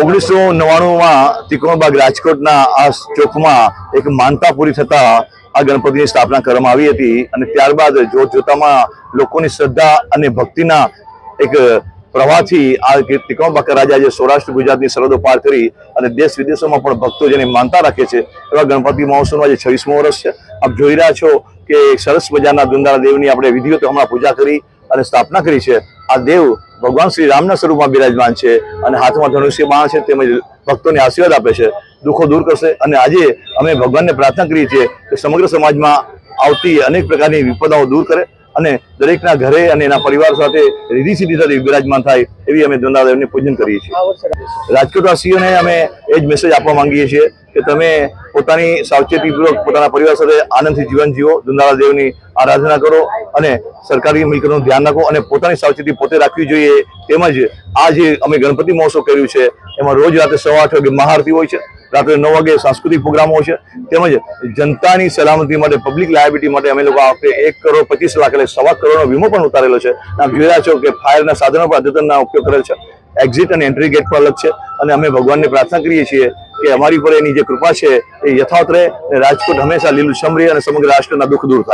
1999 ત્રિકોણબાગ રાજકોટના આ ચોકમાં એક માનતા પૂરી થતા આ ગણપતિની સ્થાપના કરવામાં આવી હતી અને ત્યારબાદ જોતજોતામાં લોકોની શ્રદ્ધા અને ભક્તિના એક પ્રવાહથી આ ત્રિકોણબાગ રાજા જે સૌરાષ્ટ્ર ગુજરાતની સરહદો પાર કરી અને દેશ વિદેશોમાં પણ ભક્તો જેને માનતા રાખે છે એવા ગણપતિ મહોત્સવનું આજે 26મું વર્ષ છે। આપ જોઈ રહ્યા છો કે સરસ મજાના દુંદાળા દેવની આપણે વિધિવત હમણાં પૂજા કરી અને સ્થાપના કરી છે। આ દેવ ભગવાન શ્રી રામના સ્વરૂપમાં બિરાજમાન છે અને હાથમાં ધનુષ્ય બાણ છે, તેમજ ભક્તોને આશીર્વાદ આપે છે, દુઃખો દૂર કરશે। અને આજે અમે ભગવાનને પ્રાર્થના કરીએ છીએ કે સમગ્ર સમાજમાં આવતી અનેક પ્રકારની વિપદાઓ દૂર કરે અને દરેકના ઘરે અને એના પરિવાર સાથે રીધિ સિદ્ધિ સાથે બિરાજમાન થાય એવી અમે દુંદાળાદેવને પૂજન કરીએ છીએ। રાજકોટવાસીઓને અમે એ જ મેસેજ આપવા માંગીએ છીએ કે તમે પોતાની સાવચેતીપૂર્વક પોતાના પરિવાર સાથે આનંદથી જીવન જીવો, દુંદાળાદેવની આરાધના કરો અને સરકારી મિલકતનું ધ્યાન રાખો અને પોતાની સાવચેતી પોતે રાખવી જોઈએ। તેમજ આ જે અમે ગણપતિ મહોત્સવ કર્યું છે એમાં રોજ રાત્રે 8:15 વાગે મહાઆરતી હોય છે, રાત્રે 9 વાગે સાંસ્કૃતિક પ્રોગ્રામો હોય છે, તેમજ જનતાની સલામતી માટે પબ્લિક લાયબિલિટી માટે અમે લોકો આ વખતે 1,25 લાખ એટલે 1.25 કરોડનો વીમો પણ ઉતારેલો છે। આપ જોઈ રહ્યા છો કે ફાયરના સાધનો પણ અદ્યતનના ઉપયોગ કરેલ છે, એક્ઝિટ અને એન્ટ્રી ગેટ પણ અલગ છે અને અમે ભગવાનને પ્રાર્થના કરીએ છીએ કે અમારી પર એની જે કૃપા છે એ યથાવત રહે, રાજકોટ હંમેશા લીલુંછમ રહે અને સમગ્ર રાષ્ટ્રના દુઃખ દૂર થાય।